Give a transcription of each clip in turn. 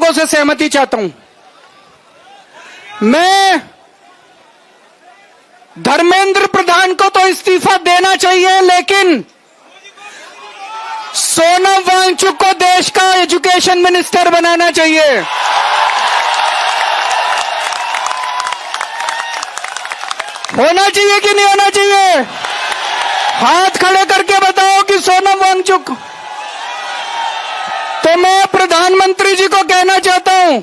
लोगों से सहमति चाहता हूं। मैं धर्मेंद्र प्रधान को तो इस्तीफा देना चाहिए, लेकिन सोनम वांगचुक को देश का एजुकेशन मिनिस्टर बनाना चाहिए। होना चाहिए कि नहीं होना चाहिए? हाथ खड़े करके बताओ कि सोनम वांगचुक। तो मैं प्रधानमंत्री जी को कहना चाहता हूं,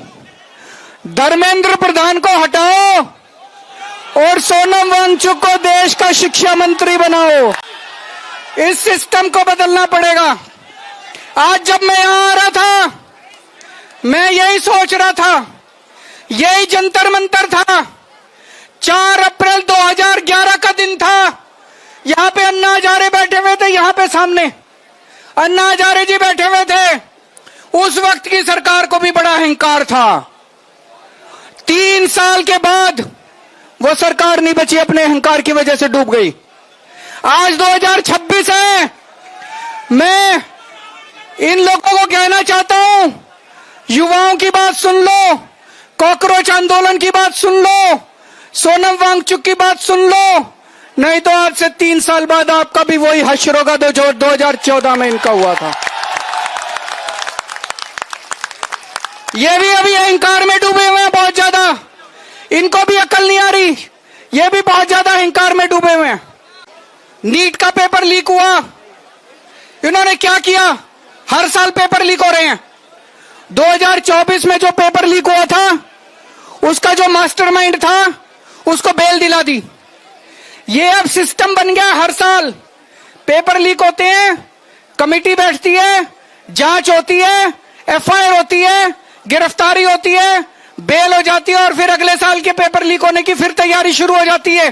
धर्मेंद्र प्रधान को हटाओ और सोनम वांगचुक को देश का शिक्षा मंत्री बनाओ। इस सिस्टम को बदलना पड़ेगा। आज जब मैं यहां आ रहा था, मैं यही सोच रहा था, यही जंतर मंतर था। 4 अप्रैल 2011 का दिन था। यहां पे अन्ना हजारे बैठे हुए थे, यहां पे सामने अन्ना हजारे जी बैठे हुए थे। उस वक्त की सरकार को भी बड़ा अहंकार था। 3 साल के बाद वो सरकार नहीं बची, अपने अहंकार की वजह से डूब गई। आज 2026 है। मैं इन लोगों को कहना चाहता हूं, युवाओं की बात सुन लो, कॉकरोच आंदोलन की बात सुन लो, सोनम वांगचुक की बात सुन लो, नहीं तो आज से 3 साल बाद आपका भी वही हश्र होगा जो 2014 में इनका हुआ था। ये भी अभी अहंकार में डूबे हुए हैं बहुत ज्यादा। इनको भी अकल नहीं आ रही, ये भी बहुत ज्यादा अहंकार में डूबे हुए हैं। नीट का पेपर लीक हुआ, इन्होंने क्या किया? हर साल पेपर लीक हो रहे हैं। 2024 में जो पेपर लीक हुआ था, उसका जो मास्टरमाइंड था, उसको बेल दिला दी। ये अब सिस्टम बन गया। हर साल पेपर लीक होते हैं, कमेटी बैठती है, जांच होती है, एफआईआर होती है, गिरफ्तारी होती है, बेल हो जाती है, और फिर अगले साल के पेपर लीक होने की फिर तैयारी शुरू हो जाती है।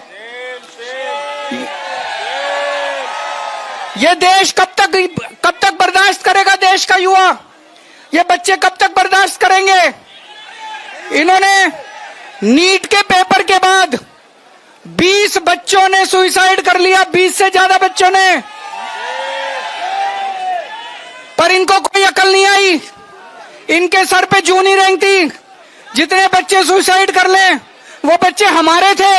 ये देश कब तक बर्दाश्त करेगा? देश का युवा, ये बच्चे कब तक बर्दाश्त करेंगे? इन्होंने नीट के पेपर के बाद 20 बच्चों ने सुसाइड कर लिया, 20 से ज्यादा बच्चों ने। पर इनको कोई अकल नहीं आई, इनके सर पे जूं नहीं रेंगती। जितने बच्चे सुसाइड कर लें, वो बच्चे हमारे थे,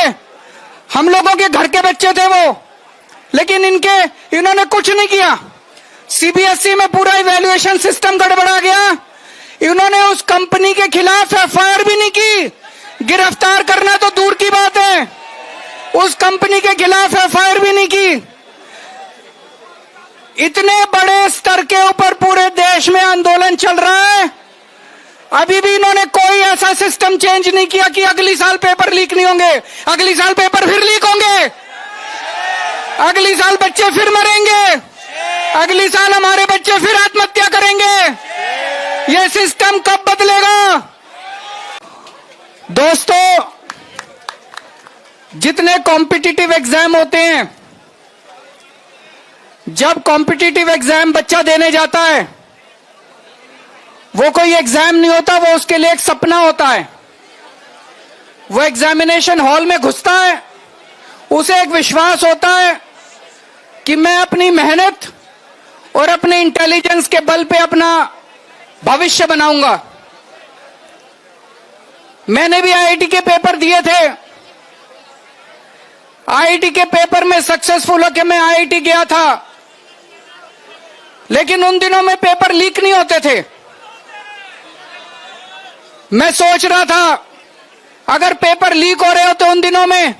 हम लोगों के घर के बच्चे थे वो। लेकिन इन्होंने कुछ नहीं किया। सीबीएसई में पूरा इवैल्यूएशन सिस्टम गड़बड़ा गया। इन्होंने उस कंपनी के खिलाफ एफआईआर भी नहीं की। गिरफ्तार करना तो दूर की बात है, उस कंपनी के खिलाफ एफआईआर भी नहीं की। इतने बड़े स्तर के ऊपर पूरे देश में आंदोलन चल रहा है, अभी भी इन्होंने कोई ऐसा सिस्टम चेंज नहीं किया कि अगली साल पेपर लीक नहीं होंगे। अगली साल पेपर फिर लीक होंगे, अगली साल बच्चे फिर मरेंगे, अगली साल हमारे बच्चे फिर आत्महत्या करेंगे। यह सिस्टम कब बदलेगा? दोस्तों, जितने कॉम्पिटिटिव एग्जाम होते हैं, जब कॉम्पिटिटिव एग्जाम बच्चा देने जाता है, वो कोई एग्जाम नहीं होता, वो उसके लिए एक सपना होता है। वो एग्जामिनेशन हॉल में घुसता है, उसे एक विश्वास होता है कि मैं अपनी मेहनत और अपने इंटेलिजेंस के बल पे अपना भविष्य बनाऊंगा। मैंने भी आईआईटी के पेपर दिए थे। आईआईटी के पेपर में सक्सेसफुल होकर मैं आईआईटी गया था, लेकिन उन दिनों में पेपर लीक नहीं होते थे। मैं सोच रहा था, अगर पेपर लीक हो रहे हो तो उन दिनों में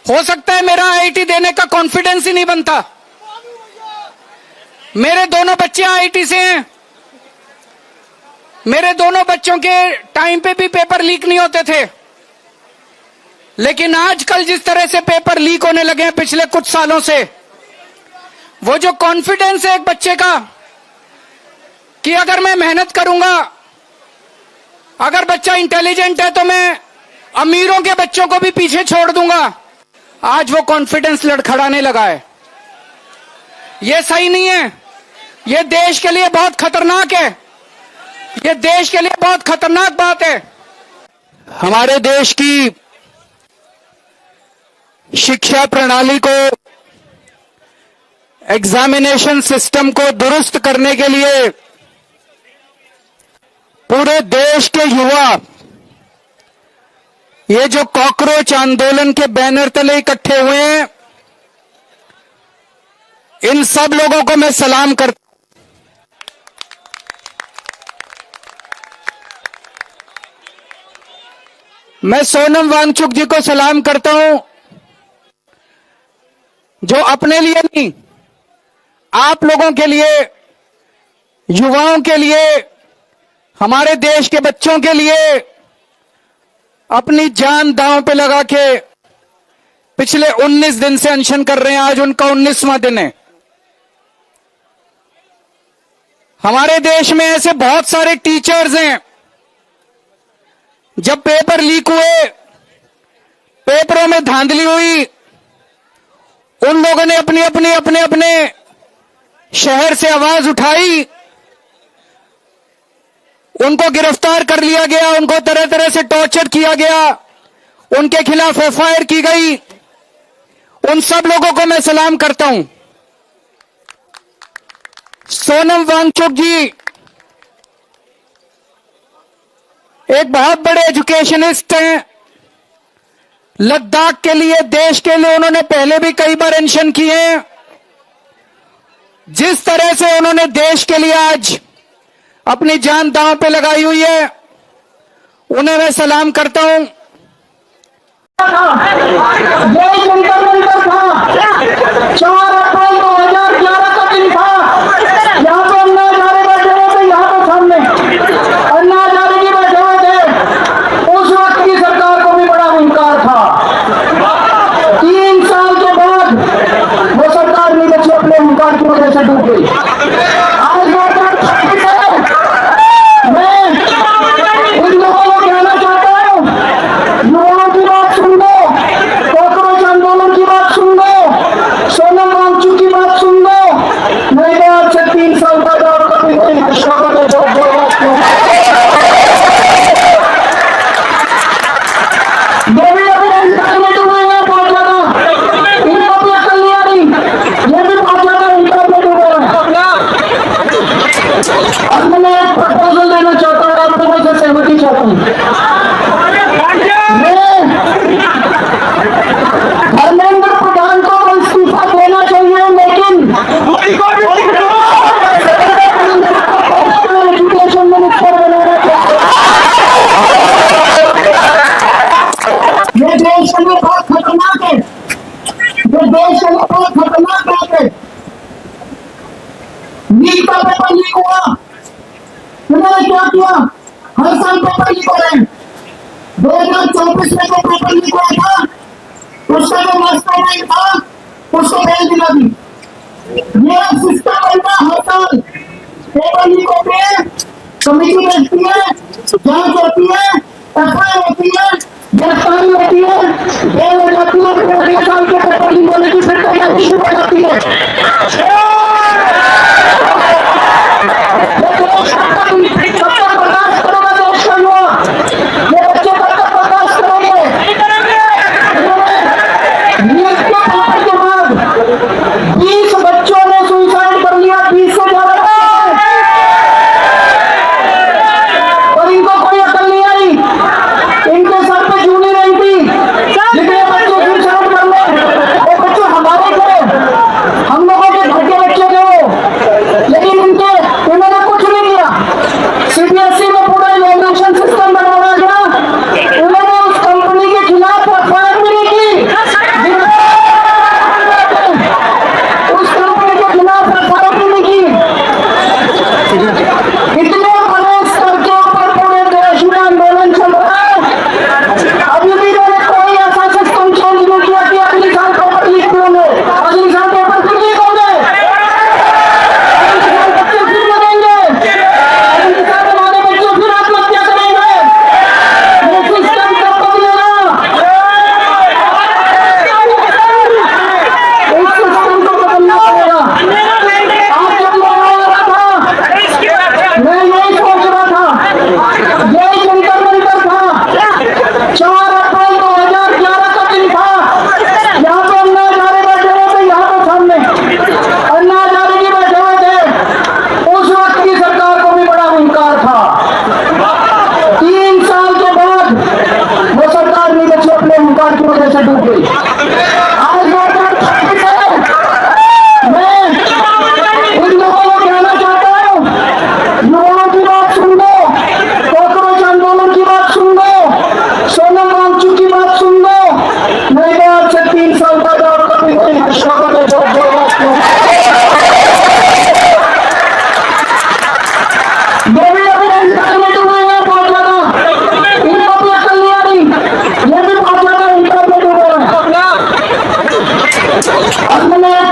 हो सकता है मेरा आईआईटी देने का कॉन्फिडेंस ही नहीं बनता। मेरे दोनों बच्चे आईआईटी से हैं, मेरे दोनों बच्चों के टाइम पे भी पेपर लीक नहीं होते थे। लेकिन आजकल जिस तरह से पेपर लीक होने लगे हैं पिछले कुछ सालों से, वो जो कॉन्फिडेंस है एक बच्चे का कि अगर मैं मेहनत करूंगा, अगर बच्चा इंटेलिजेंट है तो मैं अमीरों के बच्चों को भी पीछे छोड़ दूंगा, आज वो कॉन्फिडेंस लड़खड़ाने लगा है। ये सही नहीं है, ये देश के लिए बहुत खतरनाक है, ये देश के लिए बहुत खतरनाक बात है। हमारे देश की शिक्षा प्रणाली को, एग्जामिनेशन सिस्टम को दुरुस्त करने के लिए पूरे देश के युवा ये जो कॉकरोच आंदोलन के बैनर तले इकट्ठे हुए हैं, इन सब लोगों को मैं सलाम करता हूं। मैं सोनम वांगचुक जी को सलाम करता हूं, जो अपने लिए नहीं, आप लोगों के लिए, युवाओं के लिए, हमारे देश के बच्चों के लिए अपनी जान दांव पे लगा के पिछले 19 दिन से अनशन कर रहे हैं। आज उनका 19वां दिन है। हमारे देश में ऐसे बहुत सारे टीचर्स हैं, जब पेपर लीक हुए, पेपरों में धांधली हुई, उन लोगों ने अपने अपने शहर से आवाज उठाई, उनको गिरफ्तार कर लिया गया, उनको तरह तरह से टॉर्चर किया गया, उनके खिलाफ एफआईआर की गई। उन सब लोगों को मैं सलाम करता हूं। सोनम वांगचुक जी एक बहुत बड़े एजुकेशनिस्ट हैं। लद्दाख के लिए, देश के लिए उन्होंने पहले भी कई बार अनशन किए हैं। जिस तरह से उन्होंने देश के लिए आज अपनी जान दांव पे लगाई हुई है, उन्हें मैं सलाम करता हूं। ये जंतर मंतर था, 4 अप्रैल 2011 का दिन था। यहाँ पे अन्ना हजारे बैठे हुए थे, यहाँ पे सामने अन्ना हजारे जी बैठे हुए थे। उस वक्त की सरकार को भी बड़ा हुंकार था। 3 साल के बाद वो सरकार नहीं बची, अपने हुंकार की वजह से डूब गई। आज मैं इन लोगों को कहना चाहता हूँ, युवाओं की बात सुन लो, कॉकरोच आंदोलन की बात सुन लो, सोनम वांगचुक की बात सुन लो। नहीं तो आज से 3 साल बाद और कभी कोई ये भी अभी इंकार में डूबे हैं बहुत ज्यादा, इनको भी अकल नहीं आ रही, ये भी बहुत ज्यादा इंकार में डूबे हैं। अब मैं एक प्रपोजल देना चाहता हूँ, आप लोगों से सहमति चाहता हूँ। धर्मेंद्र प्रधान को इस्तीफा देना चाहिए, लेकिन एजुकेशन मिनिस्टर बनाना चाहिए। ये देश के लिए बहुत खतरनाक है, ये देश के लिए बहुत खतरनाक बात है। नीट का पेपर लीक हुआ, उन्होंने क्या किया? हर साल पेपर लीक हो रहे हैं। 2024 में जो पेपर लीक हुआ था, उसका जो मास्टरमाइंड था, उसको फेल दिला दी। ये सिस्टम बनता हर साल पेपर लीक होते हैं, कमेटी बैठती है, जांच होती है, एफआईआर होती है, गिरफ्तारी होती है, जेल हो जाती है, फिर अगले साल के पेपर लीक होने की फिर तैयारी शुरू हो जाती है। बर्दाश्त करोगे देश का युवा, ये बच्चे कब तक बर्दाश्त करोगे? नीट के पेपर के बाद 20 बच्चों ने सुसाइड कर लिया, 20 से ज्यादा, और इनको कोई अकल नहीं आई, इनके सर पे जूं नहीं रही थी, लेकिन ये बच्चे सुसाइड कर ले। वो बच्चे हमारे थे, हम लोगों के घर के बच्चे थे वो, में डूब गई। आज 2026 है, मैं इन लोगों को कहना चाहता हूँ, युवाओं की बात सुन लो, कॉकरोच आंदोलन की बात सुन लो, सोनम वांगचुक की बात सुन लो। नहीं तो आज से 3 साल बाद और कभी कोई घोषणा करे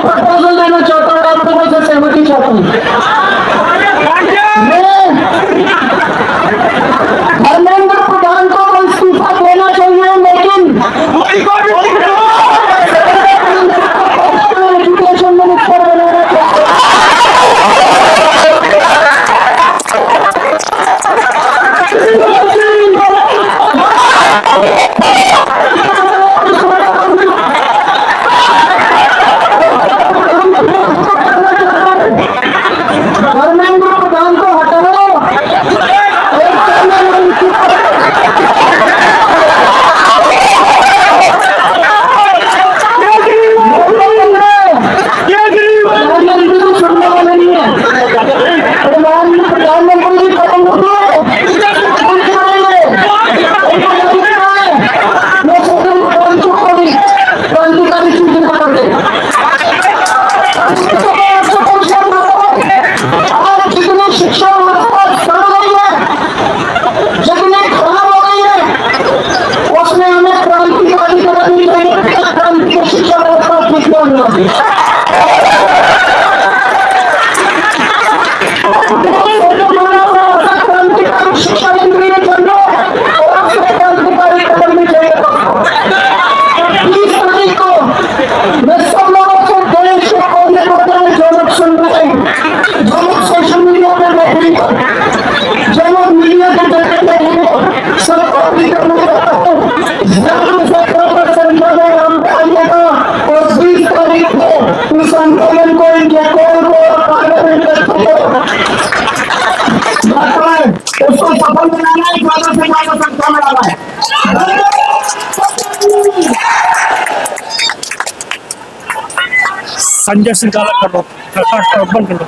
प्रपोजल देना चाहता हूँ, आप लोगों से सहमति चाहता हूँ। धर्मेंद्र प्रधान को इस्तीफा देना चाहिए, लेकिन एजुकेशन मिनिस्टर बनाना चाहिए। धर्मेंद्र प्रधान को हटाओ। सुनने वाले नहीं है। प्रधानमंत्री जी कदम क्रांतिकारी सूचना कर दे। जितनी शिक्षा व्यवस्था सड़ गई है, जितनी खराब हो गई है, उसमें हमें क्रांतिकारी करनी चाहिए। क्रांति की शिक्षा व्यवस्था ठीक नहीं होगी। क्रांतिकारी शिक्षा मंत्री ने चलो और क्रांतिकारी करनी चाहिए। 20 तारीख को मैं सब लोगों को देश के कोने कोने जो लोग सुन रहे हैं, जो लोग सोशल मीडिया पर बैठे हैं, जो लोग मीडिया के जगह बैठे सबको भी करना चाहता हूँ। ज़्यादा से ज़्यादा संख्या में हम आइएगा और 20 तारीख को इस आंदोलन को इंडिया को पार्लियामेंट उसको सफल बनाना है, ज़्यादा से ज़्यादा संख्या में लाना है। संजय सिंह गाला कर लो, बंद कर लो।